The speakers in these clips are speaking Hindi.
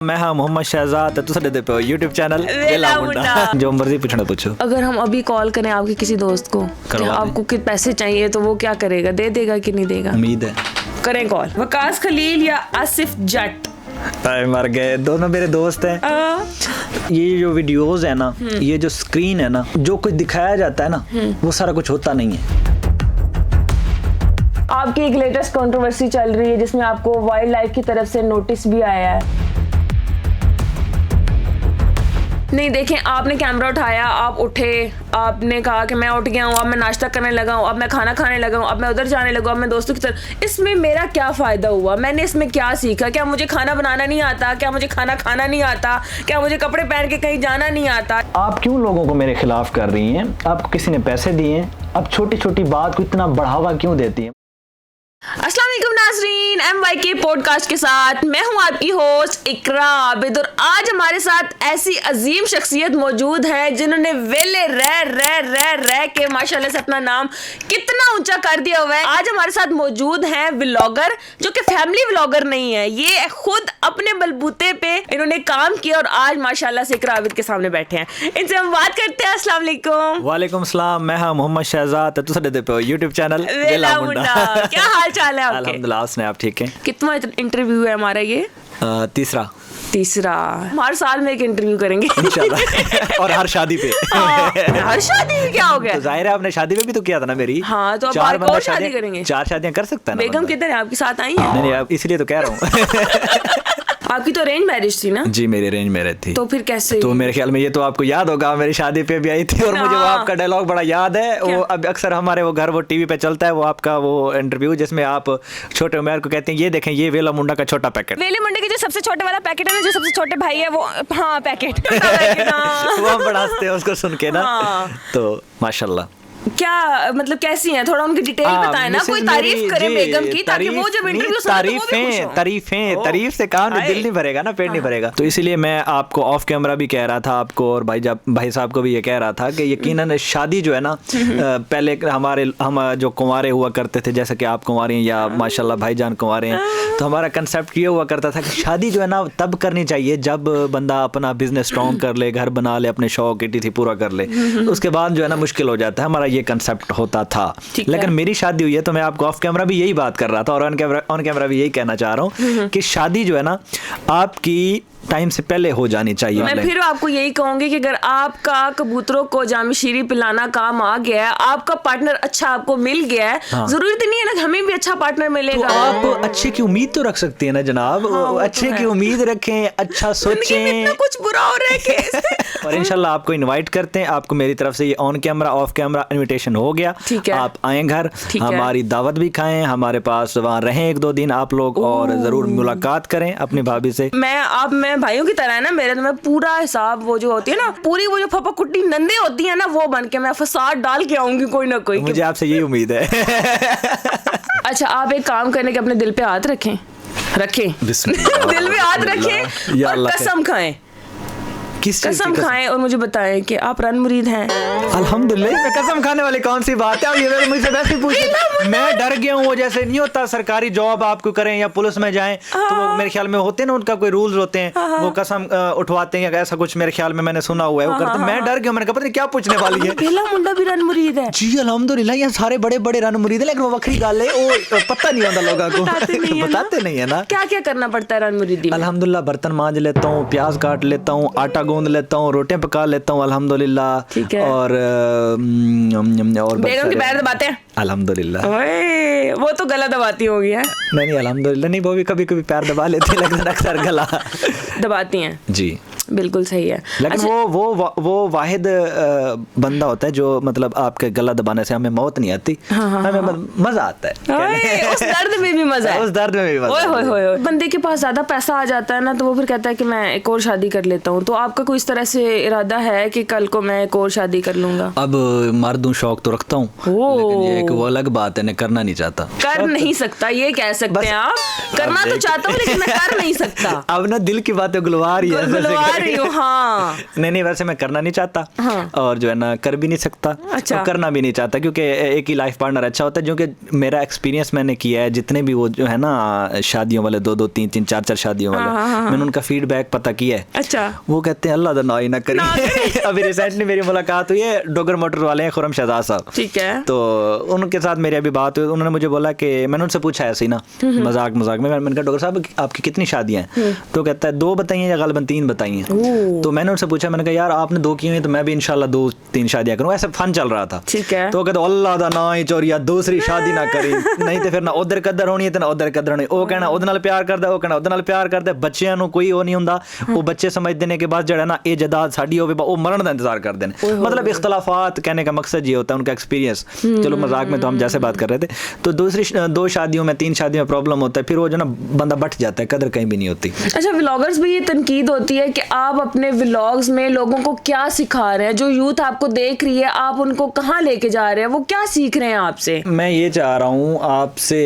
मैं हाँ मोहम्मद शहजाद तो तुसाडे दे पे YouTube चैनल वेला मुंडा जो मर्जी पूछना पूछो। अगर हम अभी कॉल करें आपके किसी दोस्त को कि आपको कितने पैसे चाहिए तो वो क्या करेगा, दे देगा कि नहीं देगा? उम्मीद है। करें कॉल। वकास खलील या आसिफ जट? मर गए, दोनों मेरे दोस्त हैं। ये जो वीडियोस है ना, ये जो स्क्रीन है ना, जो कुछ दिखाया जाता है ना वो सारा कुछ होता नहीं है। आपकी एक लेटेस्ट कंट्रोवर्सी चल रही है जिसमें आपको वाइल्ड लाइफ की तरफ से नोटिस भी आया है। नहीं देखें, आपने कैमरा उठाया, आप उठे, आपने कहा कि मैं उठ गया हूँ, अब मैं नाश्ता करने लगा हूँ, अब मैं खाना खाने लगा हूँ, अब मैं उधर जाने लगा हूँ, अब मैं दोस्तों की तरफ। इसमें मेरा क्या फ़ायदा हुआ? मैंने इसमें क्या सीखा? क्या मुझे खाना बनाना नहीं आता? क्या मुझे खाना खाना नहीं आता? क्या मुझे कपड़े पहन के कहीं जाना नहीं आता? आप क्यों लोगों को मेरे खिलाफ कर रही हैं? आपको किसी ने पैसे दिए हैं, अब छोटी छोटी बात को इतना बढ़ावा क्यों देती हैं? अस्सलाम वालेकुम नाज़रीन, MYK पॉडकास्ट के साथ मैं हूं आपकी होस्ट इकरा आबिद और आज हमारे साथ ऐसी अजीम शख्सियत मौजूद है जिन्होंने वेले रह के माशाल्लाह से अपना नाम कितना ऊंचा कर दिया हुआ है। आज हमारे साथ मौजूद हैं व्लॉगर जो कि फैमिली व्लॉगर नहीं है, ये खुद अपने बलबूते पे इन्होंने काम किया और आज माशाल्लाह से इकरा आबिद के सामने बैठे हैं। इनसे हम बात करते हैं। अस्सलाम वालेकुम। वालेकुम सलाम, मैं हाँ मोहम्मद शहजाद तो तुसाडे दे पे YouTube चैनल वेला मुंडा। क्या हाल चाल है आपके? अल्हम्दुलिल्लाह, उसने आप ठीक हैं? कितना इंटरव्यू है हमारा ये? तीसरा। हर साल में एक इंटरव्यू करेंगे इंशाल्लाह। और हर शादी पे। हर शादी में क्या हो गया? तो जाहिर है आपने शादी में भी तो किया था ना मेरी। हाँ, तो अब और शादी करेंगे। 4 शादियां कर सकता है ना। बेगम किधर है? आपके साथ आई है? नहीं, इसलिए तो कह रहा हूँ। आपकी तो अरेंज मैरिज थी ना? जी, मेरी अरेंज मैरिज थी। तो फिर कैसे? तो मेरे ख्याल में ये तो आपको याद होगा, मेरी शादी पे भी आई थी और मुझे वो आपका डायलॉग बड़ा याद है। वो अब अक्सर हमारे वो घर वो टीवी पे चलता है, वो आपका वो इंटरव्यू जिसमें आप छोटे उमेर को कहते हैं ये देखें ये वेला मुंडा का छोटा पैकेट। वेले मुंडे के जो सबसे छोटे वाला पैकेट है ना, जो सबसे छोटे भाई है वो, हाँ पैकेट। वो हम बड़ा हंसते हैं उसको सुन के ना। तो माशाल्लाह। क्या मतलब कैसी हैं? थोड़ा उनकी डिटेल बताएं ना, कोई तारीफ करे बेगम की, ताकि वो जब इंटरव्यू तारीफ से काम नहीं, दिल नहीं भरेगा ना, पेट नहीं भरेगा। तो इसीलिए मैं आपको ऑफ कैमरा भी कह रहा था आपको और भाई साहब को भी ये कह रहा था कि यकीनन शादी जो है ना, पहले हम जो कुंवारे हुआ करते थे, जैसे कि आप कुंवारे हैं या माशाल्लाह भाईजान कुंवारे हैं, तो हमारा कंसेप्ट ये हुआ करता था कि शादी जो है ना तब करनी चाहिए जब बंदा अपना बिजनेस स्ट्रॉन्ग कर ले, घर बना ले, अपने शौक थी पूरा कर ले, उसके बाद जो है ना मुश्किल हो जाता है। हमारा ये कंसेप्ट होता था। लेकिन मेरी शादी हुई है तो मैं आपको ऑफ कैमरा भी यही बात कर रहा था और ऑन कैमरा भी यही कहना चाह रहा हूँ कि शादी जो है ना आपकी टाइम से पहले हो जानी चाहिए। मैं फिर आपको यही कहूंगी कि अगर आपका कबूतरों को जामी शीरी पिलाना काम आ गया है, आपका पार्टनर अच्छा आपको मिल गया है, हाँ। जरूरत नहीं है ना हमें भी अच्छा पार्टनर मिलेगा। तो आप अच्छे की उम्मीद तो रख सकती है ना जनाब। हाँ, अच्छे की उम्मीद रखें, अच्छा सोचें। कुछ बुरा हो रहा है और इंशाल्लाह आपको इनवाइट करते हैं। आपको मेरी तरफ से ये on camera off camera invitation हो गया। आप आए घर, हमारी दावत भी खाएं, हमारे पास वहाँ रहें 1-2 दिन आप लोग और जरूर मुलाकात करें अपनी भाभी से। मैं भाइयों की तरह है ना मेरे, तो मैं पूरा हिसाब वो जो होती है ना, पूरी वो जो फपा कुट्टी नंदे होती है ना, वो बन के मैं फसाद डाल के आऊंगी कोई ना कोई। मुझे आपसे यही उम्मीद है। अच्छा, आप एक काम करने के अपने दिल पे हाथ रखें दिल पे हाथ रखें और कसम खाएं। कसम खाएं और मुझे बताएं कि आप रन मुरीद हैं। अल्हम्दुलिल्लाह, कसम खाने वाली कौन सी बात है? ये मुझसे वैसे ही पूछे, मैं डर गया हूँ। वो जैसे नहीं होता सरकारी जॉब आपको करें या पुलिस में जाएं तो वो मेरे ख्याल में होते हैं ना, उनका कोई रूल्स होते हैं, वो कसम उठवाते हैं या ऐसा कुछ मेरे ख्याल में मैंने सुना हुआ है वो करते। मैं डर गया, मैंने कहा पता नहीं क्या पूछने वाली है। वेला मुंडा भी रन मुरीद है जी? अल्हम्दुलिल्लाह, यहाँ सारे बड़े बड़े रन मुरीद है, लेकिन वो वक्री गाल है, वो पता नहीं होता लोगों को, बताते नहीं है ना। क्या क्या करना पड़ता है रन मुरीदी? अल्हम्दुलिल्लाह, बर्तन मांज लेता हूँ, प्याज काट लेता हूँ, आटा गूंद लेता हूँ, रोटियां पका लेता हूँ अल्हम्दुलिल्लाह। और बेगम के पैर दबाते हैं अल्हम्दुलिल्लाह। वो तो गला दबाती होगी है? नहीं अल्हम्दुलिल्लाह नहीं, वो भी कभी कभी पैर दबा लेते हैं, लेकिन अक्सर गला दबाती हैं जी। बिल्कुल सही है। लेकिन अच्छा, वो वाहिद बंदा होता है जो मतलब आपके गला दबाने से हमें मौत नहीं आती। हमें मजा आता है। उस दर्द में भी मजा है। उस दर्द में भी मजा है। बंदे के पास ज्यादा पैसा आ जाता है ना, तो वो फिर कहता है कि मैं एक और शादी कर लेता हूँ। तो आपका कोई इस तरह से इरादा है कि कल को मैं एक और शादी कर लूंगा? अब मर्दूं शौक तो रखता हूँ, लेकिन ये एक वो अलग बात है, करना नहीं चाहता। कर नहीं सकता ये कह सकते हैं आप? करना तो चाहता हूँ लेकिन मैं कर नहीं सकता। अब ना दिल की बातें गुलवार ही है। कर रही हूँ। हाँ नहीं, वैसे मैं करना नहीं चाहता। हाँ। और जो है ना कर भी नहीं सकता। अच्छा। और करना भी नहीं चाहता, क्योंकि एक ही लाइफ पार्टनर अच्छा होता है। जो कि मेरा एक्सपीरियंस मैंने किया है, जितने भी वो जो है ना शादियों वाले 2-2 3-3 4-4 शादियों वाले, मैंने उनका फीडबैक पता किया है। अच्छा। वो कहते हैं अल्लाह ना ही ना करिए। अभी रिसेंटली मेरी मुलाकात हुई है, डोगर मोटर वाले हैं, खुरम शहजाद साहब। ठीक है। तो उनके साथ मेरी अभी बात हुई, उन्होंने मुझे बोला कि मैंने उनसे पूछा ऐसे ही ना मजाक में, मैंने कहा डॉक्टर साहब आपकी कितनी शादियां हैं? तो कहता है 2 बताइए या गालिबन 3 बताइए। तो मैंने उनसे पूछा, मैंने कहा यार आपने 2 की हुई तो मैं भी इंशाल्लाह 2-3 शादियां करूंगा। ऐसे फन चल रहा था। ठीक है। तो कहते अल्लाह दा ना ही चोरिया दूसरी शादी ना करी, नहीं तो फिर ना उधर कदर होनी है ते ना उधर कदर होनी। वो कहना ਉਹਦੇ ਨਾਲ प्यार करदा, वो कहना ਉਹਦੇ ਨਾਲ प्यार करदा। बच्चियां ਨੂੰ कोई वो नहीं ਹੁੰਦਾ, वो बच्चे समझते हैं कि बस जड़ा ना ये जदाद साडी होवे, वो मरण का इंतजार करते हैं। मतलब इख्तलाफात कहने का मकसद ये होता है, उनका एक्सपीरियंस। चलो मजाक में तो हम जैसे बात कर रहे थे। तो दूसरी 2 शादियों में 3 शादियों में प्रॉब्लम होता है, फिर वो जो ना बंदा बट जाता है, कदर कहीं भी नहीं होती। अच्छा, व्लॉगर्स में ये तनकीद होती है कि आप अपने व्लॉग्स में लोगों को क्या सिखा रहे हैं? जो यूथ आपको देख रही है, आप उनको कहाँ लेके जा रहे हैं? वो क्या सीख रहे हैं आपसे? मैं ये चाह रहा हूँ आपसे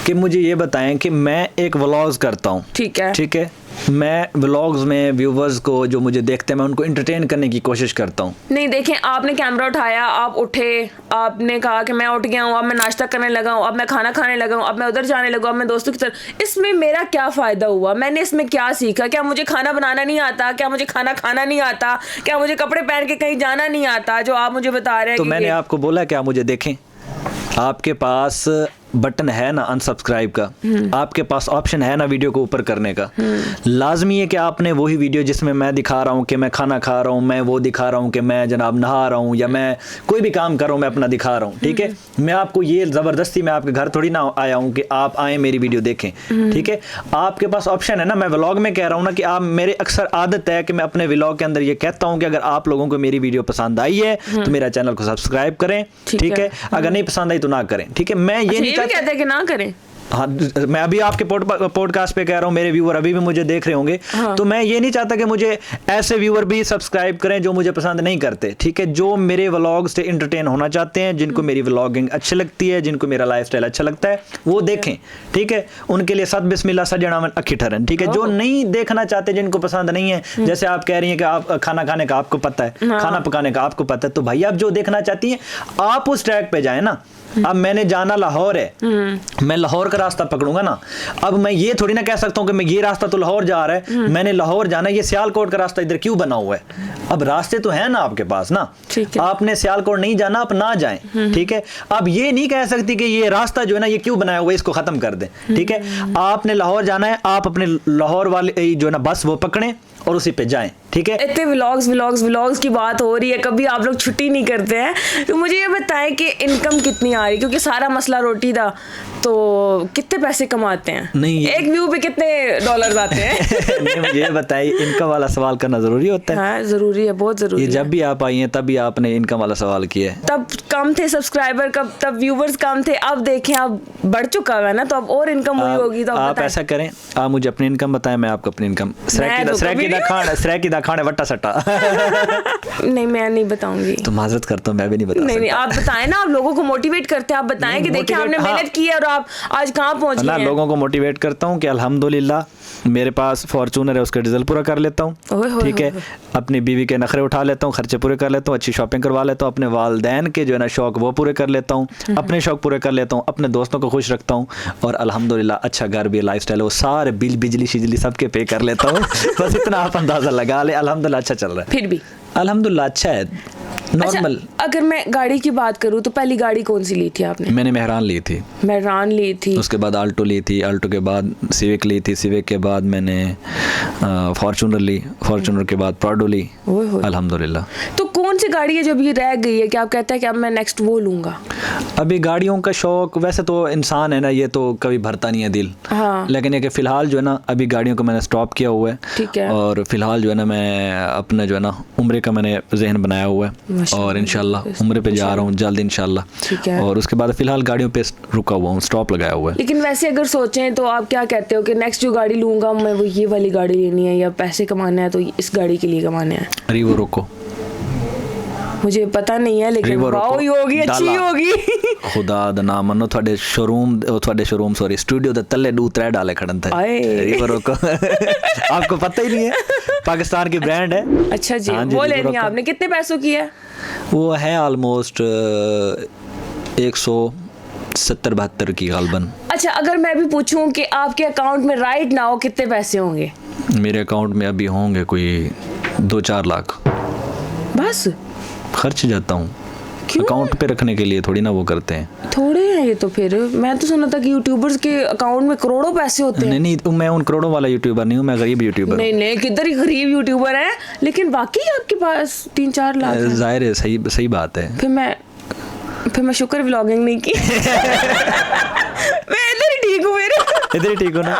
कि मुझे ये बताएं कि मैं एक व्लॉग्स करता हूँ। ठीक है। ठीक है। मैं व्लॉग्स में व्यूवर्स को जो मुझे देखते हैं, मैं उनको एंटरटेन करने की कोशिश करता हूँ। नहीं देखें, आपने कैमरा उठाया, आप उठे, आपने कहा कि मैं उठ गया हूँ, अब मैं नाश्ता करने लगा हूँ, अब मैं खाना खाने लगा हूँ, अब मैं उधर जाने लगा, अब मैं दोस्तों की तरफ। इसमें मेरा क्या फ़ायदा हुआ? मैंने इसमें क्या सीखा? क्या मुझे खाना बनाना नहीं आता? क्या मुझे खाना खाना नहीं आता? क्या मुझे कपड़े पहन के कहीं जाना नहीं आता, जो आप मुझे बता रहे हैं? तो मैंने आपको बोला कि आप मुझे देखें। आपके पास बटन है ना अनसब्सक्राइब का, आपके पास ऑप्शन है ना वीडियो को ऊपर करने का। लाजमी है कि आपने वही वीडियो जिसमें मैं दिखा रहा हूँ कि मैं खाना खा रहा हूँ, मैं वो दिखा रहा हूँ कि मैं जनाब नहा रहा हूँ, या मैं कोई भी काम कर रहा हूँ, मैं अपना दिखा रहा हूँ। ठीक है। मैं आपको ये ज़बरदस्ती मैं आपके घर थोड़ी ना आया हूँ कि आप आए मेरी वीडियो देखें। ठीक है। आपके पास ऑप्शन है ना। मैं व्लॉग में कह रहा हूँ ना कि आप मेरे अक्सर आदत है कि मैं अपने व्लॉग के अंदर ये कहता हूँ कि अगर आप लोगों को मेरी वीडियो पसंद आई है तो मेरा चैनल को सब्सक्राइब करें। ठीक है। अगर नहीं पसंद आई तो ना करें। ठीक है। मैं ये नहीं कहते कि ना करें। हाँ, मैं अभी आपके पॉडकास्ट पे कह रहा हूँ, मेरे व्यूअर अभी भी मुझे देख रहे होंगे। हाँ। तो मैं ये नहीं चाहता कि मुझे ऐसे व्यूअर भी सब्सक्राइब करें जो मुझे पसंद नहीं करते। ठीक है। जो मेरे व्लॉग से एंटरटेन होना चाहते हैं, जिनको मेरी व्लॉगिंग अच्छी लगती है, जिनको मेरा लाइफस्टाइल अच्छा लगता है, वो देखें। ठीक है। उनके लिए सद बिस्मिल्लाह सजनावन अखी ठहरन। ठीक है। जो नहीं देखना चाहते, जिनको पसंद नहीं है, जैसे आप कह रही हैं कि आप खाना खाने का आपको पता है, खाना पकाने का आपको पता है, तो भाई आप जो देखना चाहती हैं आप उस ट्रैक पे जाए ना। अब मैंने जाना लाहौर है, मैं लाहौर का रास्ता पकड़ूंगा ना। अब मैं ये थोड़ी ना कह सकता हूँ कि मैं ये रास्ता तो लाहौर जा रहा है, मैंने लाहौर जाना है, ये सियालकोट का रास्ता इधर क्यों बना हुआ है? अब रास्ते तो है ना आपके पास ना। आपने सियालकोट नहीं जाना, आप ना जाएं। ठीक है। अब ये नहीं कह सकती कि ये रास्ता जो है ना ये क्यों बनाया हुआ है, इसको खत्म कर दें। ठीक है। आपने लाहौर जाना है, आप अपने लाहौर वाले जो है ना बस वो पकड़ें और उसी पे जाएं। ठीक है। इतने व्लॉग्स की बात हो रही है, कभी आप लोग छुट्टी नहीं करते हैं। तो मुझे ये बताएं कि इनकम कितनी आ रही, क्योंकि सारा मसला रोटी था। तो कितने पैसे कमाते हैं? नहीं, एक व्यू पे कितने डॉलर्स आते हैं? नहीं, मुझे ये बताइए, इनकम वाला सवाल करना जरूरी होता है? हाँ, जरूरी है, बहुत जरूरी है। जब भी आप आई हैं तभी आपने इनकम वाला सवाल किया है। तब कम थे सब्सक्राइबर, तब व्यूवर्स कम थे। अब देखें अब बढ़ चुका है ना, तो अब और इनकम हुई होगी। तो आप ऐसा करें, आप मुझे अपनी इनकम बताएं, मैं आपको अपनी इनकम सरेकी दा खाने वट्टा सट्टा। नहीं, मैं नहीं बताऊंगी। तो माजरत करता हूँ, मैं भी नहीं बता नहीं, आप बताएं ना। आप लोगों को मोटिवेट करते हैं, आप बताएं कि देखिए आपने मेहनत की है और आप आज कहाँ पहुंच गए हैं। लोगों को मोटिवेट करता हूँ कि अल्हम्दुलिल्लाह मेरे पास फॉर्चूनर है, उसका डीजल पूरा कर लेता हूँ। ठीक है। अपनी बीवी के नखरे उठा लेता हूँ, खर्चे पूरे कर लेता हूँ, अच्छी शॉपिंग करवा लेता हूँ, अपने वालदैन के जो है ना शौक वो पूरे कर लेता हूँ, अपने शौक पूरे कर लेता हूँ, अपने दोस्तों को खुश रखता हूँ, और अल्हम्दुलिल्लाह अच्छा घर भी, लाइफस्टाइल, वो सारे बिल बिजली शिजली सबके पे कर लेता हूँ। बस इतना आप अंदाजा लगा ले। अल्हम्दुलिल्लाह अच्छा चल रहा है। फिर भी अल्हम्दुलिल्लाह अच्छा है, नॉर्मल। अच्छा, अगर मैं गाड़ी की बात करूँ तो पहली गाड़ी कौन सी ली थी आपने? मैंने मेहरान ली थी। मेहरान ली थी, उसके बाद आल्टो ली थी, आल्टो के बाद सिविक ली थी, सिविक के बाद मैंने फॉर्चूनर ली, फॉर्चूनर के बाद प्राडो ली। अल्हम्दुलिल्लाह। तो कौन सी गाड़ी है जो अभी रह गई है कि आप कहते हैं कि अब मैं नेक्स्ट वो लूँगा? अभी गाड़ियों का शौक, वैसे तो इंसान है ना, ये तो कभी भरता नहीं है दिल। हाँ। लेकिन ये कि फ़िलहाल जो है ना अभी गाड़ियों को मैंने स्टॉप किया हुआ है। ठीक है। और फ़िलहाल जो है ना मैं अपने जो है ना उम्रे का मैंने जहन बनाया हुआ है, और इंशाल्लाह उम्रे पे जा रहा हूँ जल्द इंशाल्लाह। ठीक है। और उसके बाद फ़िलहाल गाड़ियों पे रुका हुआ हूँ, स्टॉप लगाया हुआ है। लेकिन वैसे अगर सोचें तो आप क्या कहते हो कि नेक्स्ट जो गाड़ी लूँगा मैं वो ये वाली गाड़ी लेनी है, या पैसे कमाना है तो इस गाड़ी के लिए कमाना है? अरे वो रोको, मुझे पता नहीं है, लेकिन वाओ ही होगी, अच्छी होगी। खुदा दा नाम मनो, ਤੁਹਾਡੇ शोरूम सॉरी स्टूडियो ਦੇ ਤੱਲੇ 2-3 डाले खड़न थे रिवरों को। आपको पता ही नहीं है, पाकिस्तान की ब्रांड है। अच्छा जी, वो लेनी है आपने, कितने पैसों की है? वो है ऑलमोस्ट 170-72 की गालबन। अच्छा, अगर मैं भी पूछूं कि आपके अकाउंट में राइट नाउ कितने पैसे होंगे? मेरे अकाउंट में अभी होंगे कोई 2-4 लाख। बस खर्च जाता हूँ, अकाउंट पे रखने के लिए थोड़ी ना वो करते हैं। थोड़े हैं ये तो। फिर मैं तो सुना था कि यूट्यूबर्स के अकाउंट में करोड़ों पैसे होते हैं। नहीं, मैं उन करोड़ों वाला यूट्यूबर नहीं हूँ, मैं गरीब यूट्यूबर। नहीं, किधर ही गरीब यूट्यूबर है, लेकिन बाकी आपके पास 3-4 लाख। जाहिर है, सही बात है। फिर मैं शुक्र व्लॉगिंग नहीं की। मैं इधर ही ठीक हूँ ना।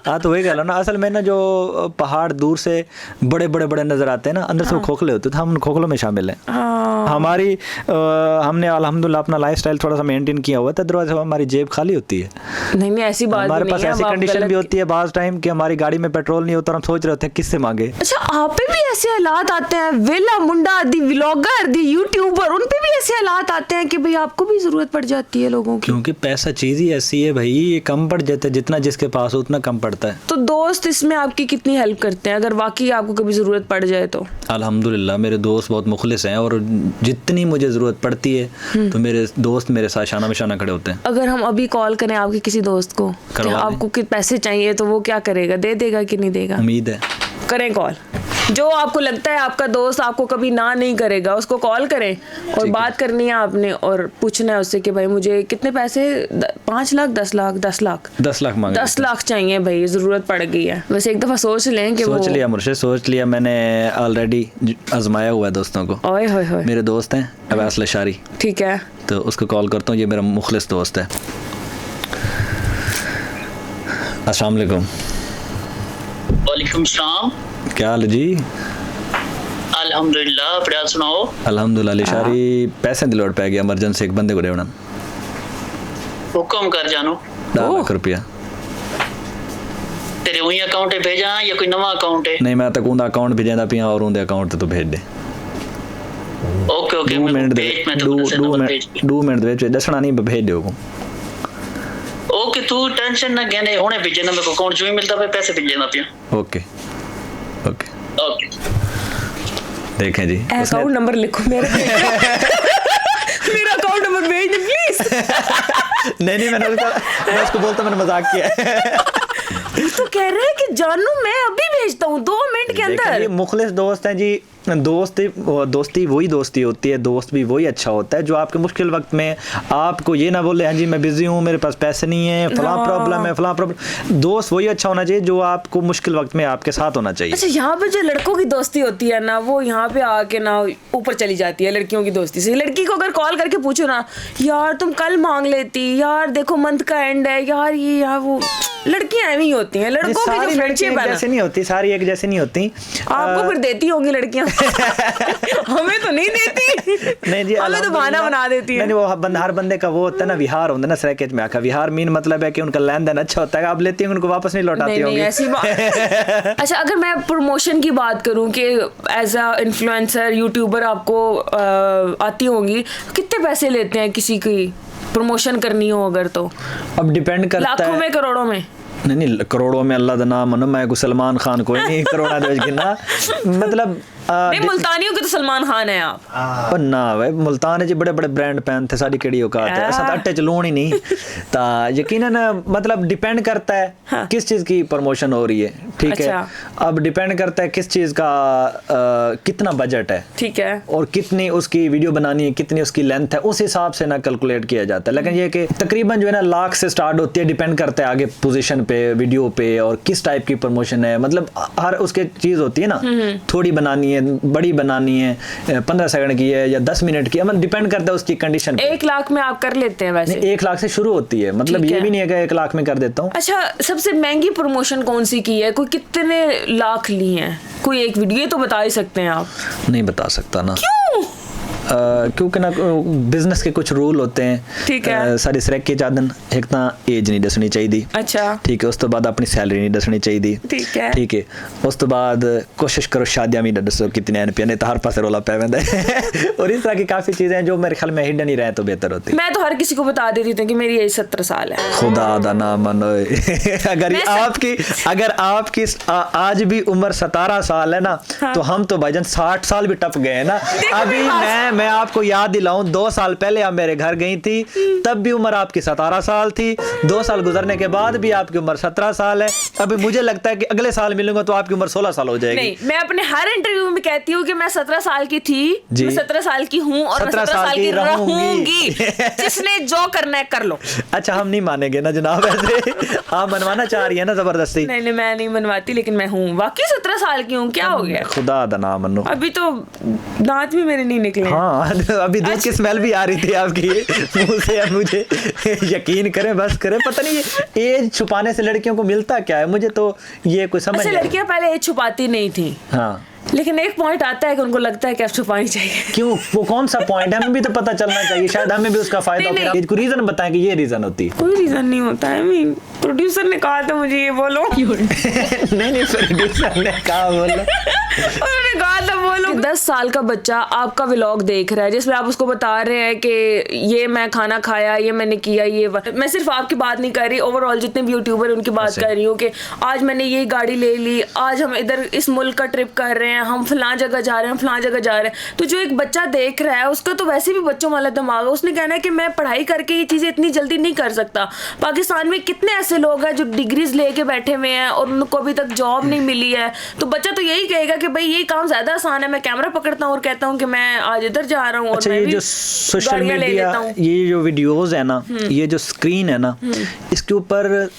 हाँ, तो वही गल ना, असल में ना जो पहाड़ दूर से बड़े नजर आते हैं ना, अंदर से वो खोखले होते हैं, हम उन खोखलों में शामिल हैं। हमने अल्हम्दुलिल्लाह अपना लाइफस्टाइल थोड़ा सा मेंटेन किया हुआ है, अदरवाइज हमारी जेब खाली होती है। नहीं, ऐसी बात नहीं है। हमारे पास ऐसी कंडीशन भी होती है बाज़ टाइम कि हमारी गाड़ी में पेट्रोल नहीं होता और हम सोच रहे होते हैं किससे मांगे। अच्छा, आप पे भी ऐसे हालात आते हैं? वेला मुंडा दी व्लॉगर दी यूट्यूबर, उन पे भी ऐसे हालात आते हैं कि भाई आपको भी जरूरत पड़ जाती है लोगों की? क्योंकि पैसा चीज ही ऐसी है भाई, ये कम पड़ जाता है, जितना जिसके पास उतना कम पड़ता है। तो दोस्त इसमें आपकी कितनी हेल्प करते हैं अगर वाकई आपको कभी जरूरत पड़ जाए तो? अल्हम्दुलिल्लाह मेरे दोस्त बहुत मुखलिस हैं और जितनी मुझे जरूरत पड़ती है तो मेरे दोस्त मेरे साथ शाना बिशाना खड़े होते हैं। अगर हम अभी कॉल करें आपके किसी दोस्त को कि आपको कितने पैसे चाहिए, तो वो क्या करेगा, दे देगा कि नहीं देगा? उम्मीद है। करें कॉल, जो आपको लगता है आपका दोस्त आपको कभी ना नहीं करेगा, उसको कॉल करें और बात करनी है आपने और पूछना है उससे कि भाई मुझे कितने पैसे, 5 लाख 10 लाख 10 लाख 10 लाख मांगे, 10 लाख चाहिए भाई, जरूरत पड़ गई है। वैसे एक दफा सोच लें कि सोच लिया मुर्शिद, सोच लिया मैंने, ऑलरेडी आजमाया हुआ है दोस्तों को। ओए होए होए, मेरे दोस्त हैं अवैस लशारी, ठीक है, तो उसको कॉल करता हूँ, ये मेरा मुखलिस दोस्त है। अस्सलाम वालेकुम। वालेकुम सलाम। क्या हाल जी? अल्हम्दुलिल्लाह, बढ़िया, सुनाओ। अल्हम्दुलिल्लाह। लिशारी पैसे दी लोड़ पै गया इमरजेंसी, एक बंदे को देना। हुक्म कर जानो। 10 लाख रुपया तेरे वही अकाउंट पे भेजा या कोई नवा अकाउंट है? नहीं, मैं तक उनका अकाउंट भेजा पिया और उनके अकाउंट तो भेज दे। ओके, 2 मिनट दे दसना नहीं, भेज दो। ओके, तू टेंशन ना लेने, हुने भेजना, मेरे को अकाउंट जो ही मिलता है पैसे भेजना पिया। ओके। देखें जी, अकाउंट नंबर लिखो मेरा। मेरा अकाउंट नंबर भेज दे प्लीज। नहीं, मैं उसको बोलता, मैंने मजाक किया। तो कह रहे हैं कि जानू मैं अभी भेजता हूँ 2 मिनट के अंदर। मुखलिस दोस्त हैं जी। दोस्ती वही दोस्ती होती है, दोस्त भी वही अच्छा होता है जो आपके मुश्किल वक्त में आपको ये ना बोले हाँ जी मैं बिजी हूँ, मेरे पास पैसे नहीं है, फलां प्रॉब्लम है, फलां प्रॉब्लम। दोस्त वही अच्छा होना चाहिए जो आपको मुश्किल वक्त में आपके साथ होना चाहिए। अच्छा, यहाँ पे जो लड़कों की दोस्ती होती है ना, वो यहाँ पे आके ना ऊपर चली जाती है लड़कियों की दोस्ती से। लड़की को अगर कॉल करके पूछो ना, यार तुम कल मांग लेती, यार देखो मंथ का एंड है, यार ये यार वो, लड़कियां ऐसी होती हैं। लड़कों की जो फ्रेंडशिप है जैसे नहीं होती, सारी एक जैसे नहीं होती। आपको फिर देती होंगी लड़कियां। हमें तो नहीं देती। नहीं जी, हमें तो बहाना बना देती है। नहीं, वो हर बंदे का वो होता है ना, विहार होता है ना, सरकेज में आखा विहार मीन मतलब है कि उनका लेन देन अच्छा होता है, आप लेती हैं उनको वापस नहीं लौटाती होंगी। ऐसी बात। अच्छा, अगर मैं प्रमोशन की बात करूं कि एज अ इन्फ्लुएंसर यूट्यूबर आपको आती होंगी, कितने पैसे लेते हैं किसी की प्रमोशन करनी हो अगर? तो अब डिपेंड करता है, लाखों में, करोड़ों में? नहीं, करोड़ों में अल्लाह दा नाम मनो, मैं को सलमान खान कोई नहीं करोड़ा दे गिना, मतलब नहीं, मुल्तानियों के तो सलमान खान है आप। पर ना भाई, मुल्तान जी बड़े ब्रांड पहन थे, साड़ी केड़ी औकात है, ऐसा अट्टे च लूण ही नहीं। ता यकीनन मतलब डिपेंड करता है हाँ। किस चीज की प्रमोशन हो रही है, ठीक अच्छा। है, अब डिपेंड करता है किस चीज का कितना बजट है, ठीक है, और कितनी उसकी वीडियो बनानी है, कितनी उसकी लेंथ है, उस हिसाब से ना कैलकुलेट किया जाता है। लेकिन ये कि तकरीबन जो है ना लाख से स्टार्ट होती है, डिपेंड करता है आगे पोजीशन पे, वीडियो पे और किस टाइप की प्रमोशन है, मतलब हर उसके चीज होती है ना, थोड़ी बनानी है, बड़ी बनानी है, 15 सेकंड की है या 10 मिनट की, मतलब डिपेंड करता है उसकी कंडीशन पे। 1 लाख में आप कर लेते हैं वैसे? 1 लाख से शुरू होती है, मतलब ये भी नहीं है कि 1 लाख में कर देता हूँ। अच्छा, सबसे महंगी प्रमोशन कौन सी की है? कोई कितने लाख ली है? कोई एक वीडियो तो बता ही सकते हैं आप? नहीं बता सकता ना। क्यों? क्योंकि ना बिजनेस के कुछ रूल होते हैं। ठीक है। सारी सरक के चादन एक ना एज नहीं दसनी चाहिए। अच्छा। ठीक है। उस तो बाद अपनी सैलरी नहीं दसनी चाहिए। ठीक है। ठीक है। उस तो बाद कोशिश करो शादियां भी ना दसो कितने आने पे, नहीं तो हर पास रोला पै वैंदा है। और इस तरह की काफी चीजें हैं जो मेरे ख्याल में हिडन ही रहे तो बेहतर होती। मैं तो हर किसी को बता देती हूँ कि मेरी एज 17 साल है। खुदा दा ना मानो। अगर आपकी आज भी उम्र 17 साल है ना, तो हम तो भाईजान 60 साल भी टप गए हैं ना। अभी मैं आपको याद दिलाऊं, 2 साल पहले आप मेरे घर गई थी, तब भी उम्र आपकी 17 साल थी। 2 साल गुजरने के बाद भी आपकी उम्र 17 साल है। अभी मुझे लगता है कि अगले साल मिलूंगा तो आपकी उम्र 16 साल हो जाएगी। नहीं, मैं अपने हर इंटरव्यू में कहती हूँ कि मैं 17 साल की थी, मैं 17 साल की हूँ और मैं 17 साल की रहूंगी। जिसने जो करना है कर लो। अच्छा, हम नहीं मानेंगे ना जनाब। ऐसे आप मनवाना चाह रही है ना जबरदस्ती? नहीं, मैं नहीं मनवाती, लेकिन मैं हूँ वाकई 17 साल की हूँ। क्या हो गया? खुदा दा ना मनो। अभी तो दांत भी मेरे नहीं निकले। हाँ, अभी दूध की स्मेल भी आ रही थी आपकी मुंह से। अब मुझे यकीन करें, बस करें, पता नहीं ये एज छुपाने से लड़कियों को मिलता क्या है, मुझे तो ये कोई समझ नहीं। लड़कियां पहले एज छुपाती नहीं थी। हाँ, लेकिन एक पॉइंट आता है कि उनको लगता है कि अब छुपानी चाहिए। क्यों? वो कौन सा पॉइंट है? हमें भी तो पता चलना चाहिए, शायद हमें भी उसका फायदा हो। कोई रीजन बताएं कि ये रीजन होती है। कोई रीजन नहीं होता है। प्रोड्यूसर ने कहा था मुझे ये बोलो। नहीं, प्रोड्यूसर ने कहा बोलो। उन्होंने कहा था बोलो। 10 साल का बच्चा आपका व्लॉग देख रहा है जिसमें आप उसको बता रहे हैं कि ये मैं खाना खाया, ये मैंने किया, ये मैं सिर्फ आपकी बात नहीं कर रही, ओवरऑल जितने भी यूट्यूबर उनकी बात कर रही हूँ कि आज मैंने ये गाड़ी ले ली, आज हम इधर इस मुल्क का ट्रिप कर रहे हैं, हम फलां जगह जा रहे हैं, फलां जगह जा रहे हैं। तो जो एक बच्चा देख रहा है उसका तो वैसे भी बच्चों वाला दिमाग है। उसने कहना है कि मैं पढ़ाई करके ये चीज़ें इतनी जल्दी नहीं कर सकता। पाकिस्तान में कितने ऐसे लोग हैं जो डिग्रीज लेके बैठे हुए हैं और उनको अभी तक जॉब नहीं मिली है। तो बच्चा तो यही कहेगा कि भाई ये काम ज्यादा आसान है, मैं कैमरा पकड़ता हूँ और कहता हूँ कि मैं आज इधर जा रहा हूँ। अच्छा, ये जो सोशल मीडिया, ये जो वीडियोस है ना, ये जो स्क्रीन है ना, इसके ऊपर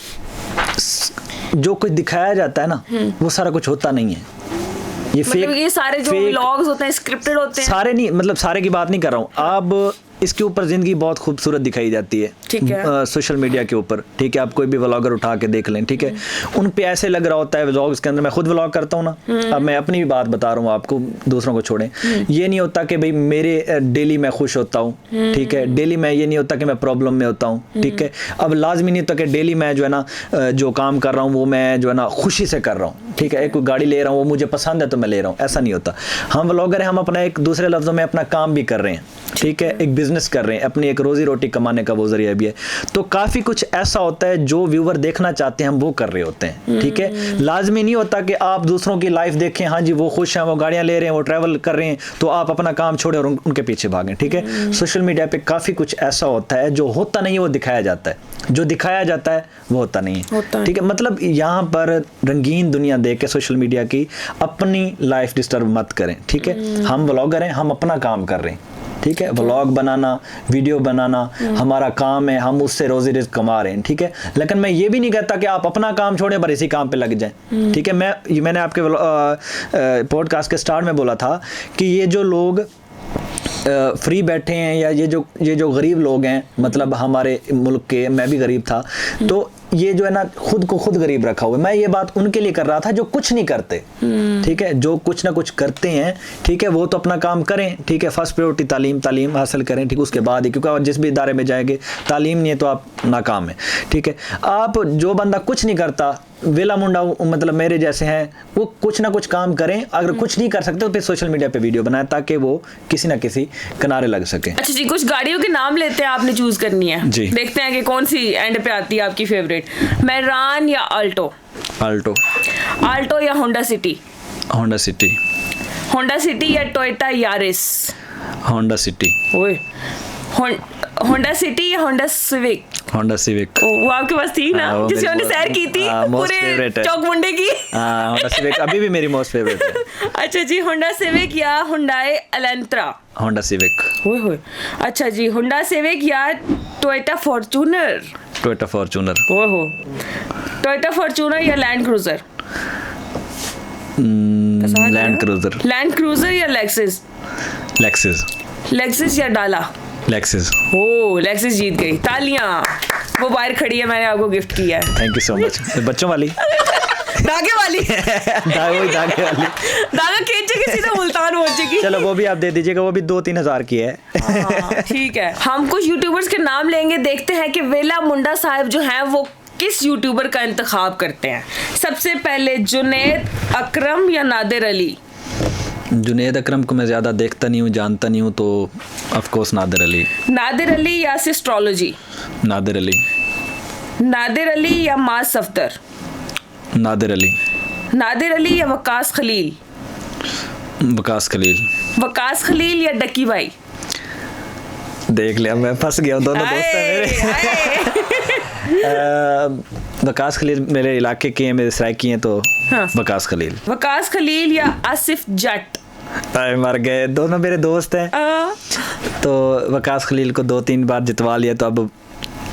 जो कुछ दिखाया जाता है ना, वो सारा कुछ होता नहीं है। ये फेक, ये सारे जो व्लॉग्स होते हैं स्क्रिप्टेड होते हैं। सारे नहीं, मतलब सारे की बात नहीं कर रहा हूँ। अब इसके ऊपर जिंदगी बहुत खूबसूरत दिखाई जाती है। ठीक है। सोशल मीडिया के ऊपर, ठीक है, आप कोई भी व्लॉगर उठा के देख लें, ठीक है, उन पे ऐसे लग रहा होता है व्लॉग्स के अंदर। मैं खुद व्लॉग करता हूँ ना, अब मैं अपनी भी बात बता रहा हूँ आपको, दूसरों को छोड़ें। ये नहीं होता कि भाई मेरे डेली मैं खुश होता हूँ, ठीक है, डेली मैं, ये नहीं होता कि मैं प्रॉब्लम में होता हूँ, ठीक है। अब लाजमी नहीं होता कि डेली मैं जो है ना जो काम कर रहा हूँ वो मैं जो है ना खुशी से कर रहा हूँ, ठीक है। एक गाड़ी ले रहा हूँ, वो मुझे पसंद है तो मैं ले रहा हूँ, ऐसा नहीं होता। हम व्लॉगर हैं, हम अपना एक दूसरे लफ्ज़ों में अपना काम भी कर रहे हैं, ठीक है, एक बिजनेस कर रहे हैं, अपनी एक रोजी रोटी कमाने का वो जरिया भी है। तो काफ़ी कुछ ऐसा होता है जो व्यूवर देखना चाहते हैं हम वो कर रहे होते हैं, ठीक है। लाजमी नहीं होता कि आप दूसरों की लाइफ देखें, हाँ जी वो खुश हैं, वो गाड़ियाँ ले रहे हैं, वो ट्रैवल कर रहे हैं, तो आप अपना काम छोड़ें और उनके पीछे भागें, ठीक है। सोशल मीडिया पे काफ़ी कुछ ऐसा होता है जो होता नहीं है वो दिखाया जाता है, जो दिखाया जाता है वो होता नहीं है, ठीक है। मतलब यहाँ पर रंगीन दुनिया देख के सोशल मीडिया की अपनी लाइफ डिस्टर्ब मत करें, ठीक है। हम व्लॉगर हैं, हम अपना काम कर रहे हैं, ठीक है। व्लॉग बनाना, वीडियो बनाना हमारा काम है, हम उससे रोजी रिज़्क कमा रहे हैं, ठीक है। लेकिन मैं ये भी नहीं कहता कि आप अपना काम छोड़ें पर इसी काम पे लग जाएं, ठीक है। मैंने आपके पॉडकास्ट के स्टार्ट में बोला था कि ये जो लोग फ्री बैठे हैं या ये जो गरीब लोग हैं, मतलब हमारे मुल्क के, मैं भी गरीब था, तो ये जो है ना खुद को खुद गरीब रखा हुआ है। मैं ये बात उनके लिए कर रहा था जो कुछ नहीं करते, ठीक है, जो कुछ ना कुछ करते हैं, ठीक है, वो तो अपना काम करें, ठीक है। फर्स्ट प्रायोरिटी तालीम हासिल करें, ठीक, उसके बाद ही, क्योंकि आप जिस भी इदारे में जाएंगे तालीम नहीं है तो आप नाकाम है, ठीक है। आप जो बंदा कुछ नहीं करता, वेला मुंडा, मतलब मेरे जैसे हैं, वो कुछ ना कुछ काम करें। अगर कुछ नहीं कर सकते तो फिर सोशल मीडिया पे वीडियो बनाएं ताकि वो किसी ना किसी किनारे लग सके। अच्छा जी, कुछ गाड़ियों के नाम लेते हैं, आपने चूज करनी है जी। देखते हैं कि कौन सी एंड पे आती है आपकी फेवरेट। मैरान या अल्टो? अल्टो या होंडा सिटी? होंडा सिटी या टोयोटा यारिस? Honda city. ओए, होंडा सिटी या होंडा सिविक? वो आपके पास थी ना, जिसे हमने सैर की थी पूरे चौक मुंडे की। होंडा सिविक अभी भी मेरी मोस्ट फेवरेट है। अच्छा जी, होंडा सिविक या हुंडई एलेंट्रा? Honda civic. ओए, अच्छा जी, होंडा सिविक या टोयोटा फॉर्च्यूनर? टोयोटा फॉर्च्यूनर या लैंड क्रूजर? लैंड क्रूजर या लेक्सिस या डाला? लेक्सिस। ओ, लेक्सिस जीत गई, तालियां। वो बाहर खड़ी है, मैंने आपको गिफ्ट किया है। Thank you so much. बच्चों वाली। धागे वाली धागे वाली धागा खींचेगी सीधा मुल्तान पहुंचेगी। चलो वो भी आप दे दीजिएगा, वो भी 2-3 हज़ार की है। हाँ, ठीक है। हम कुछ यूट्यूबर्स के नाम लेंगे, देखते हैं कि वेला मुंडा साहब जो हैं वो किस यूट्यूबर का इंतखाब करते हैं। सबसे पहले जुनैद अकरम या नादिर अली? जुनैद अकरम को मैं ज़्यादा देखता नहीं हूँ, जानता नहीं हूँ, तो ऑफ कोर्स नादिर अली। नादिर अली या एस्ट्रोलॉजी? नादिर अली। नादिर अली या माज सफदर? नादिर अली। नादिर अली या वकास खलील? वकास खलील। वकास खलील या डक्की भाई? देख लिया, मैं फंस गया हूँ, दोनों दोस्त हैं मेरे। वकास खलील मेरे इलाके के हैं, मेरे सराइकी हैं, तो हाँ। वकास खलील। वकास खलील या आसिफ जट? अरे मर गए, दोनों मेरे दोस्त हैं। तो वकास खलील को 2-3 बार जितवा लिया, तो अब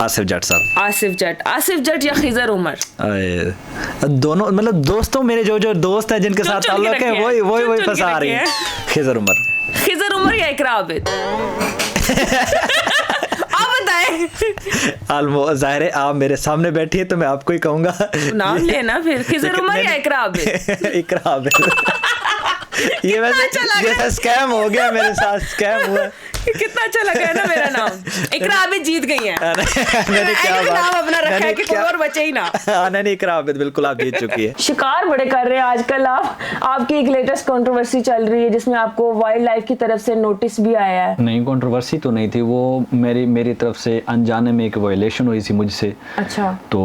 आसिफ जट साहब। आसिफ जट या खिजर उमर? दोनों मतलब दोस्तों, मेरे जो दोस्त हैं जिनके साथ ताल्लुक है वही फंसा रही है। खिजर उमर या इकरा आबिद? आप बताएं। जाहिर है आप मेरे सामने बैठी है तो मैं आपको ही कहूंगा। नाम लेना फिर, खिजर उमर या इकरा आबिद? इकरा आबिद। ये वैसे स्कैम हो गया मेरे साथ, स्कैम हुआ। कितना अच्छा लगा है ना मेरा नाम। इकरा आबिद जीत गई हैं। मैंने क्या नाम अपना रखा है कि कोई और बचे ही ना। नहीं, इकरा आबिद बिल्कुल आप जीत चुकी है। शिकार बड़े कर रहे हैं आजकल आप। आपकी एक लेटेस्ट कंट्रोवर्सी चल रही है जिसमें आपको वाइल्ड लाइफ की तरफ से नोटिस भी आया है। नहीं, कंट्रोवर्सी तो नहीं थी, वो मेरी तरफ से अनजाने में एक वायलेशन हुई थी मुझसे। अच्छा। तो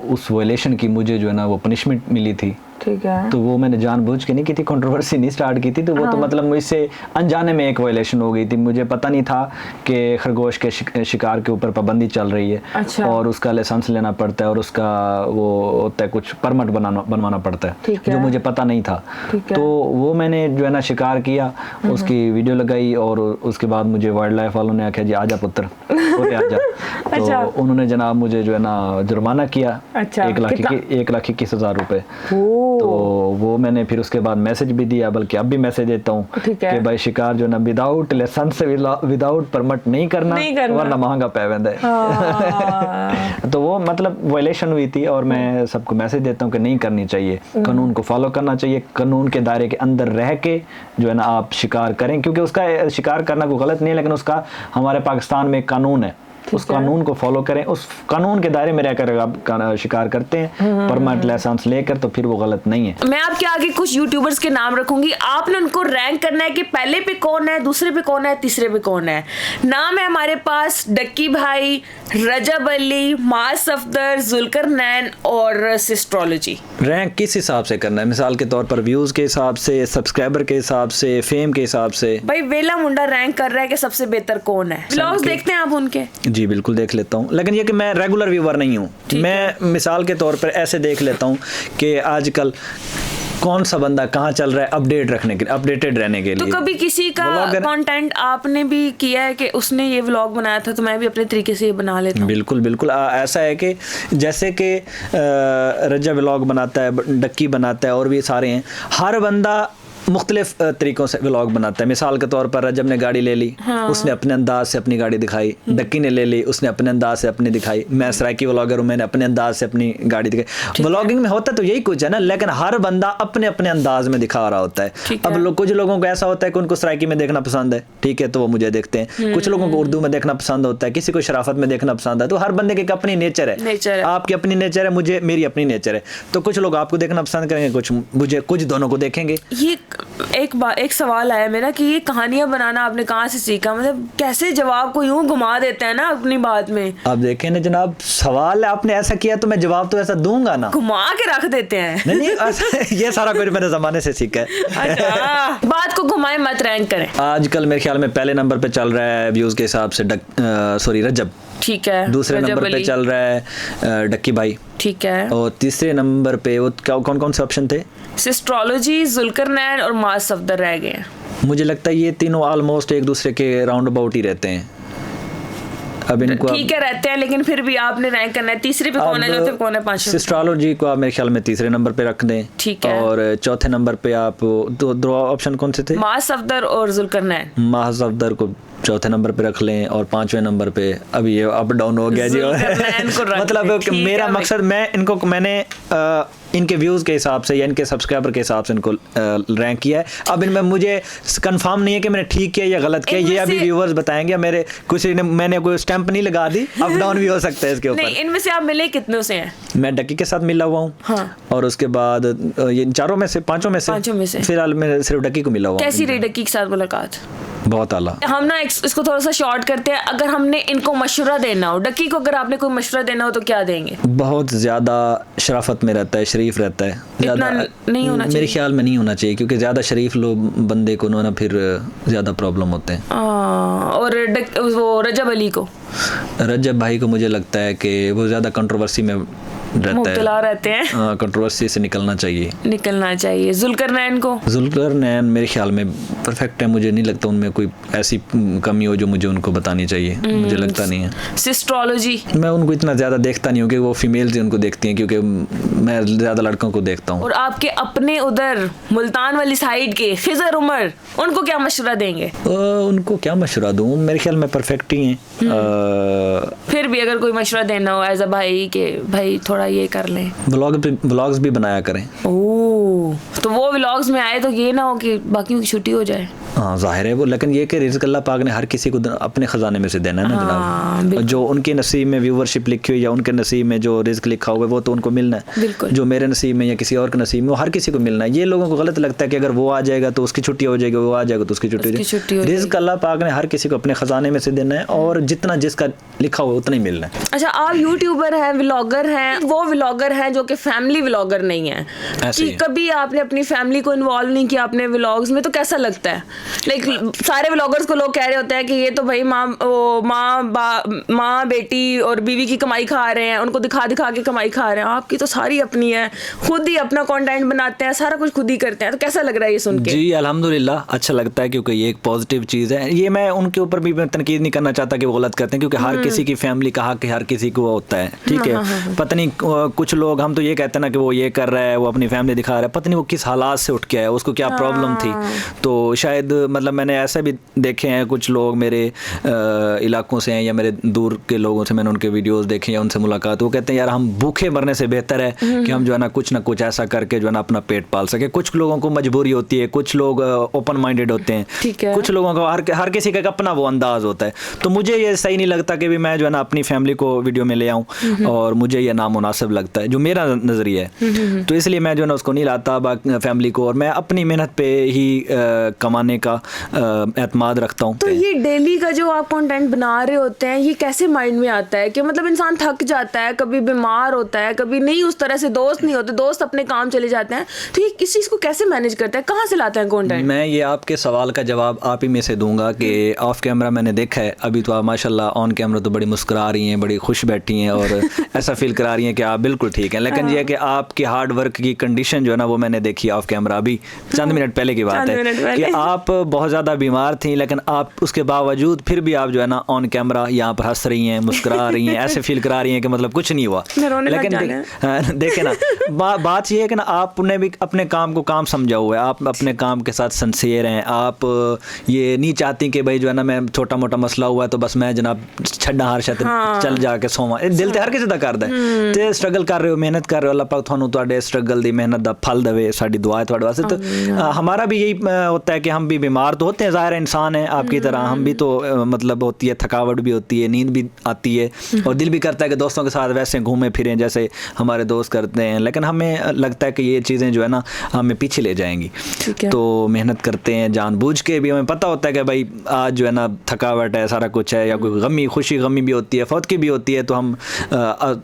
उस वायलेशन की मुझे जो है ना वो पनिशमेंट मिली थी। ठीक है। तो वो मैंने जानबूझ के नहीं की थी, कंट्रोवर्सी नहीं स्टार्ट की थी, तो वो तो मतलब मुझसे अनजाने में एक वायलेशन हो गई थी। मुझे पता नहीं था कि खरगोश के शिकार के ऊपर पाबंदी चल रही है। अच्छा। और उसका लाइसेंस लेना पड़ता है और उसका वो होता है कुछ परमिट बनवाना पड़ता है, जो मुझे पता नहीं था। तो वो मैंने जो है ना शिकार किया, उसकी वीडियो लगाई और उसके बाद मुझे वाइल्ड लाइफ वालों ने आख्या जी आजा पुत्र आजा। तो उन्होंने जनाब मुझे जो है ना जुर्माना किया 1,21,000 रुपए। तो वो मैंने फिर उसके बाद मैसेज भी दिया, बल्कि अब भी मैसेज देता हूँ कि भाई शिकार जो ना विदाउट लाइसेंस से विदाउट परमिट नहीं करना वरना महंगा पै वेंदा है। तो वो मतलब वायलेशन हुई थी और मैं सबको मैसेज देता हूँ कि नहीं करनी चाहिए, कानून को फॉलो करना चाहिए, कानून के दायरे के अंदर रह के जो है ना आप शिकार करें, क्योंकि उसका शिकार करना कोई गलत नहीं है, लेकिन उसका हमारे पाकिस्तान में एक कानून है, उस कानून को फॉलो करें, उस कानून के दायरे में रहकर आप शिकार करते हैं परमिट लाइसेंस लेकर, तो फिर वो गलत नहीं है। मैं आपके आगे कुछ यूट्यूबर्स के नाम रखूंगी, आपने उनको रैंक करना है कि पहले पे कौन है, दूसरे पे कौन है, तीसरे पे कौन है। नाम है हमारे पास डक्की भाई, रजब अली, माज सफदर, जुल्करनैन और एस्ट्रोलॉजी। रैंक किस हिसाब से करना है? मिसाल के तौर पर व्यूज के हिसाब से, सब्सक्राइबर के हिसाब से, फेम के हिसाब से? भाई वेला मुंडा रैंक कर रहा है कि सबसे बेहतर कौन है। व्लॉग्स देखते हैं आप उनके? जी बिल्कुल देख लेता हूँ, लेकिन ये कि मैं रेगुलर व्यूवर नहीं हूँ। मैं मिसाल के तौर पर ऐसे देख लेता हूँ कि आजकल कौन सा बंदा कहाँ चल रहा है, अपडेटेड रहने के लिए। तो कभी किसी का कंटेंट आपने भी किया है कि उसने ये व्लॉग बनाया था तो मैं भी अपने तरीके से ये बना लेता हूँ? बिल्कुल ऐसा है कि जैसे कि रजा व्लॉग बनाता है, डक्की बनाता है और भी सारे हैं, हर बंदा मुख्तलिफ तरीकों से व्लॉग बनाता है। मिसाल के तौर पर रजब ने गाड़ी ले ली, उसने अपने अंदाज से अपनी गाड़ी दिखाई, डक्की ने ले ली, उसने अपने अंदाज से अपनी दिखाई, मैं सराइकी व्लॉगर हूँ, मैंने अपने अंदाज से अपनी गाड़ी दिखाई। व्लॉगिंग में होता तो यही कुछ है ना, लेकिन हर बंदा अपने अपने अंदाज में दिखा रहा होता है। अब कुछ लोगों को ऐसा होता है कि उनको सराइकी में देखना पसंद है, ठीक है, तो वो मुझे देखते हैं। कुछ लोगों को उर्दू में देखना पसंद होता है, किसी को शराफत में देखना पसंद है। तो हर बंदे की अपनी नेचर है, आपकी अपनी नेचर है, मेरी अपनी नेचर है। तो कुछ लोग आपको देखना पसंद करेंगे, कुछ दोनों को देखेंगे। ये एक सवाल आया मेरा कि ये कहानियां बनाना आपने कहाँ से सीखा? मतलब कैसे जवाब को यूं घुमा देते हैं ना अपनी बात में। आप देखें ना जनाब, सवाल आपने ऐसा किया तो मैं जवाब तो ऐसा दूंगा ना, घुमा के रख देते हैं। नहीं ये सारा कुछ मैंने जमाने से सीखा है। अच्छा, बात को घुमाए मत, रैंक करें। आजकल मेरे ख्याल में पहले नंबर पे चल रहा है व्यूज के हिसाब से रजब, ठीक है। दूसरे नंबर पे चल रहा है डक्की भाई, ठीक है। और तीसरे नंबर पे वो कौन से ऑप्शन थे? एस्ट्रोलॉजी, जुल्करनैन और माज सफदर रह गए हैं। मुझे लगता है ये तीनों ऑलमोस्ट एक दूसरे के राउंड अबाउट ही रहते हैं। अब इनको ठीक है रहते हैं, लेकिन फिर भी आपने रैंक करना है। तीसरे पे कौन है, चौथे पे कौन है, पांचवे? एस्ट्रोलॉजी को आप मेरे ख्याल में तीसरे नंबर पे रख दें, ठीक है। और चौथे नंबर पे आप दो ऑप्शन कौन से थे? माज सफदर और जुल्करनैन। माज सफदर को चौथे नंबर पे रख लें और 5वें नंबर पे अभी ये अप डाउन हो गया जी। मतलब मेरा मकसद मैंने इनके व्यूज़ के हिसाब से या इनके सब्सक्राइबर के हिसाब से इनको रैंक किया है। अब इनमें मुझे कंफर्म नहीं है कि मैंने ठीक किया या गलत किया, ये अभी व्यूअर्स बताएंगे। मैंने कोई स्टैंप नहीं लगा दी, अप डाउन भी हो सकता है इसके ऊपर। इनमें से आप मिले कितनों से हैं? मैं डक्की के साथ मिला हुआ हूँ। हाँ। और उसके बाद ये पांचों में से फिलहाल मैं सिर्फ डक्की को मिला हुआ। कैसी रही डक्की के साथ मुलाकात? बहुत आला। हम ना इसको थोड़ा सा शॉर्ट करते हैं। अगर हमने इनको मशवरा देना हो, डक्की को अगर आपने कोई मशवरा देना हो तो क्या देंगे? बहुत ज्यादा शराफत में रहता है, शरीफ रहता है, ज्यादा नहीं होना चाहिए। मेरे ख्याल में नहीं होना चाहिए, क्योंकि ज्यादा शरीफ लोग बंदे को ना फिर ज्यादा प्रॉब्लम होते हैं। और वो रजब अली को, रजब भाई को मुझे लगता है कि वो ज्यादा कंट्रोवर्सी में मुब्तला रहते हैं। कंट्रोवर्सी से निकलना चाहिए। जुल्करनैन मेरे ख्याल में परफेक्ट है। मुझे नहीं लगता उनमें कोई ऐसी कमी हो जो मुझे उनको बतानी चाहिए। मुझे लगता नहीं है। सिस्ट्रोलॉजी मैं उनको इतना ज्यादा देखता नहीं हूँ, कि वो फीमेल से उनको देखती हैं, क्योंकि मैं ज्यादा लड़कों को देखता हूँ। और आपके अपने उधर मुल्तान वाली साइड के खिजर उमर, उनको क्या मशवरा देंगे? उनको क्या मशवरा दूँ, मेरे ख्याल में परफेक्ट ही हैं। फिर भी अगर कोई मशवरा देना हो एज अ भाई के भाई थोड़ा ये कर लें, व्लॉग्स भी बनाया करें। तो वो व्लॉग्स में आए तो ये ना हो कि बाकियों की छुट्टी हो जाए। हाँ जाहिर है वो, लेकिन ये कि रिज़्क़ अल्लाह पाक ने हर किसी को अपने खजाने में से देना है ना जनाब। जो उनके नसीब में व्यूवरशिप लिखी हुई या उनके नसीब में जो रिज़्क़ लिखा हुआ है वो तो उनको मिलना है। जो मेरे नसीब में या किसी और के नसीब में, वो हर किसी को मिलना है। ये लोगों को गलत लगता है कि अगर वो आ जाएगा तो उसकी छुट्टी हो जाएगी, वो आ जाएगा तो उसकी छुट्टी हो जाएगी। रिज़्क़ अल्लाह पाक ने हर किसी को अपने खजाने में से देना है, और जितना जिसका लिखा हुआ उतना ही मिलना है। अच्छा, आप यूट्यूबर हैं, व्लॉगर हैं, वो व्लॉगर हैं जो कि फैमिली व्लॉगर नहीं है, कि कभी आपने अपनी फैमिली को इन्वॉल्व नहीं किया अपने व्लॉग्स में, तो कैसा लगता है? लाइक सारे व्लॉगर्स को लोग कह रहे होते हैं कि ये तो भाई माँ बेटी और बीवी की कमाई खा रहे हैं, उनको दिखा दिखा के कमाई खा रहे हैं। आपकी तो सारी अपनी है, खुद ही अपना कंटेंट बनाते हैं, सारा कुछ खुद ही करते हैं। तो कैसा लग रहा है ये सुन के? जी अल्हम्दुलिल्लाह अच्छा लगता है, क्योंकि ये एक पॉजिटिव चीज़ है। ये मैं उनके ऊपर भी तनकीद नहीं करना चाहता कि वो गलत करते हैं, क्योंकि हर किसी की फैमिली का हक हर किसी को होता है, ठीक है। पता नहीं कुछ लोग, हम तो ये कहते हैं ना कि वो ये कर रहा है, वो अपनी फैमिली दिखा रहा है, पता नहीं वो किस हालात से उठ के आया, उसको क्या प्रॉब्लम थी। तो शायद मतलब मैंने ऐसा भी देखे हैं, कुछ लोग मेरे इलाकों से हैं या मेरे दूर के लोगों से मैंने उनके वीडियोस देखे या उनसे मुलाकात, वो कहते हैं यार हम भूखे मरने से बेहतर है कि हम जो है ना कुछ ऐसा करके जो है ना अपना पेट पाल सके। कुछ लोगों को मजबूरी होती है, कुछ लोग ओपन माइंडेड होते हैं, कुछ लोगों का हर किसी का अपना वो अंदाज होता है। तो मुझे ये सही नहीं लगता कि भी मैं जो है ना अपनी फैमिली को वीडियो में ले आऊँ, और मुझे ये नामुनासिब लगता है, जो मेरा नज़रिया है। तो इसलिए मैं जो है ना उसको नहीं लाता फैमिली को, और मैं अपनी मेहनत पे ही कमाने का एतमाद रखता हूँ। तो ये डेली का जो आप कंटेंट बना रहे होते हैं, ये कैसे माइंड में आता है कि मतलब इंसान थक जाता है, कभी बीमार होता है, कभी नहीं, उस तरह से दोस्त नहीं होते, दोस्त अपने काम चले जाते हैं, तो ये इस चीज़ को कैसे मैनेज करता है, कहाँ से लाते हैं कंटेंट? मैं ये आपके सवाल का जवाब आप ही में से दूंगा कि ऑफ कैमरा मैंने देखा है, अभी तो आप माशाल्लाह ऑन कैमरा तो बड़ी मुस्कुरा रही हैं, बड़ी खुश बैठी हैं, और ऐसा फील करा रही हैं कि आप बिल्कुल ठीक हैं। लेकिन ये कि आपकी हार्ड वर्क की कंडीशन जो है ना वो मैंने देखी ऑफ कैमरा, अभी चंद मिनट पहले की बात है कि आप बहुत ज़्यादा बीमार थी, लेकिन आप उसके बावजूद फिर भी आप जो है ना ऑन कैमरा यहाँ पर हंस रही हैं, मुस्कुरा रही हैं, ऐसे फील करा रही हैं कि मतलब कुछ नहीं हुआ। लेकिन देखे ना बात ये है कि ना आपने भी अपने काम को काम समझा हुआ है, आप अपने काम के साथ सिंसियर हैं, आप ये नहीं चाहती कि भाई जो है ना मैं छोटा मोटा मसला हुआ है तो बस मैं जनाब छड्डा हार शायद चल जाके सोवा। दिल तो हर किसी का करता है, तो स्ट्रगल कर रहे हो, मेहनत कर रहे हो, अल्लाह पाक थानू तुहाडे स्ट्रगल दी मेहनत दा फल देवे, साडी दुआ है तुहाडे वास्ते। तो हमारा भी यही होता है कि हम भी बीमार तो होते हैं, ज़ाहिर है इंसान है आपकी तरह, हम भी तो मतलब होती है, थकावट भी होती है, नींद भी आती है, और दिल भी करता है कि दोस्तों के साथ वैसे घूमें फिरें जैसे हमारे दोस्त करते हैं, लेकिन हमें लगता है कि ये चीज़ें जो है ना हमें पीछे ले जाएंगी, तो मेहनत करते हैं जानबूझ के भी। हमें पता होता है कि भाई आज जो है ना थकावट है, सारा कुछ है, या कोई गमी खुशी गमी भी होती है, फौत की भी होती है, तो हम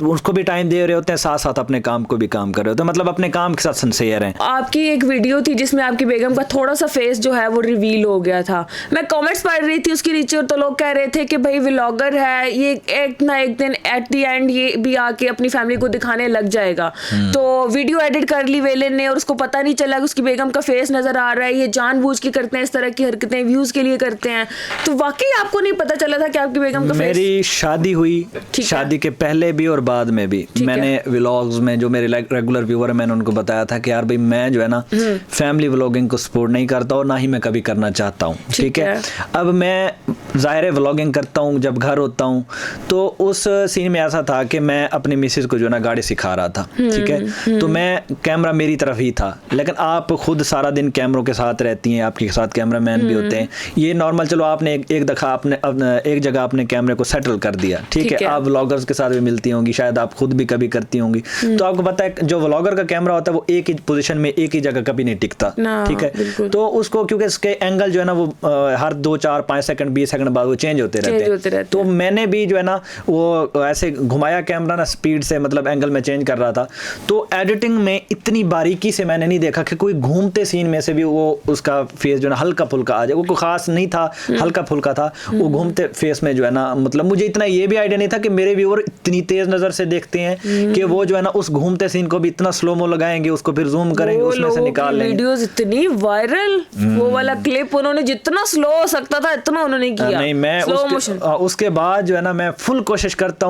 उसको भी टाइम दे रहे होते हैं, साथ साथ अपने काम को भी काम कर रहे होते हैं, मतलब अपने काम के साथ सिंसियर हैं। आपकी एक वीडियो थी जिसमें आपकी बेगम का थोड़ा सा फेस जो है वो रिवील हो गया था, मैं कमेंट्स पढ़ रही थी उसके नीचे, तो लोग कह रहे थे कि भाई व्लॉगर है, ये एक ना एक दिन एट द एंड ये भी आके अपनी फैमिली को दिखाने लग जाएगा। तो वीडियो एडिट कर ली वेले ने, और उसको पता नहीं चला कि उसकी बेगम का फेस नजर आ रहा है, ये जानबूझ के करते हैं इस तरह की हरकतें, व्यूज के लिए करते हैं। तो वाकई आपको नहीं पता चला था कि आपकी बेगम का फेस? मेरी शादी हुई, शादी के पहले भी और बाद में भी मैंने व्लॉग्स में जो मेरे रेगुलर व्यूअर है मैंने उनको बताया था कि यार भाई मैं जो है ना फैमिली व्लॉगिंग को सपोर्ट नहीं करता और ना ही मैं कभी करना चाहता हूँ, ठीक है। अब मैं ज़ाहिर है व्लॉगिंग करता हूँ जब घर होता हूँ, तो उस सीन में ऐसा था कि मैं अपनी मिसेज को जो ना गाड़ी सिखा रहा था, ठीक है। तो मैं कैमरा मेरी तरफ ही था, लेकिन आप खुद सारा दिन कैमरों के साथ रहती हैं, आपके साथ कैमरामैन भी होते हैं, ये नॉर्मल। चलो आपने एक दफ़ा आपने एक जगह अपने कैमरे को सेटल कर दिया, ठीक है। आप व्लॉगर्स के साथ भी मिलती होंगी, शायद आप खुद भी कभी करती होंगी, तो आपको पता है जो व्लॉगर का कैमरा होता है वो एक ही पोजीशन में एक ही जगह कभी नहीं टिकता, ठीक है। तो उसको क्योंकि इसके एंगल जो है ना वो हर 2, 4, 5 सेकंड 20 सेकंड बाद वो चेंज होते रहते हैं। तो मैंने भी जो है ना वो ऐसे घुमाया कैमरा ना स्पीड से, मतलब एंगल में चेंज कर रहा था। तो एडिटिंग में इतनी बारीकी से मैंने नहीं देखा कि कोई घूमते सीन में से भी वो उसका फेस जो है ना हल्का फुल्का आ जाए, वो कोई खास नहीं था, हल्का फुल्का था। वो घूमते फेस में जो है ना, मतलब मुझे इतना ये भी आइडिया नहीं था कि मेरे व्यूअर इतनी तेज नजर से देखते हैं कि वो जो है ना उस घूमते सीन को भी इतना स्लो-मो लगाएंगे, उसको फिर जूम करेंगे, उसमें से निकाल लेंगे। वीडियोस इतनी वायरल, वो वाला क्लिप उन्होंने जितना स्लो हो सकता था इतना उन्होंने किया। नहीं, मैं उसके बाद जो है ना मैं फुल कोशिश करता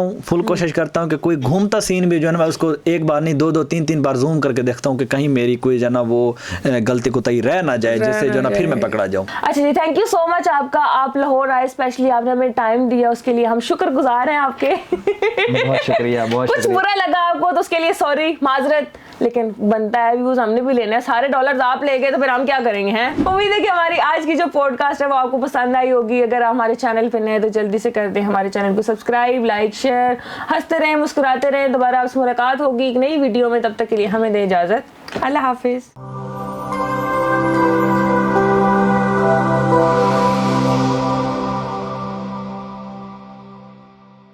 हूँ कि कोई घूमता सीन भी जो है ना मैं उसको एक बार नहीं 2-2, 3-3 बार जूम करके देखता हूँ कि कहीं मेरी कोई जो है ना वो गलती कोताही रह ना जाए, जिससे जो है ना फिर मैं पकड़ा जाऊँ। अच्छा जी, थैंक यू सो मच आपका, आप लाहौर आए स्पेशली, आपने हमें टाइम दिया, उसके लिए हम शुक्रगुजार हैं आपके। बहुत शुक्रिया, बहुत कुछ बुरा लगा आपको तो उसके लिए सॉरी, माजरत, लेकिन बनता है, व्यूज हमने भी लेने हैं, सारे डॉलर्स आप ले गए तो फिर हम क्या करेंगे हैं। उम्मीद है कि हमारी आज की जो पॉडकास्ट है वो आपको पसंद आई होगी। अगर आप हमारे चैनल पे नए हैं तो जल्दी से कर दें हमारे चैनल को सब्सक्राइब, लाइक, शेयर। हंसते रहें, मुस्कुराते रहें। दोबारा आपसे मुलाकात होगी एक नई वीडियो में, तब तक के लिए हमें दें इजाजत। अल्लाह हाफिज।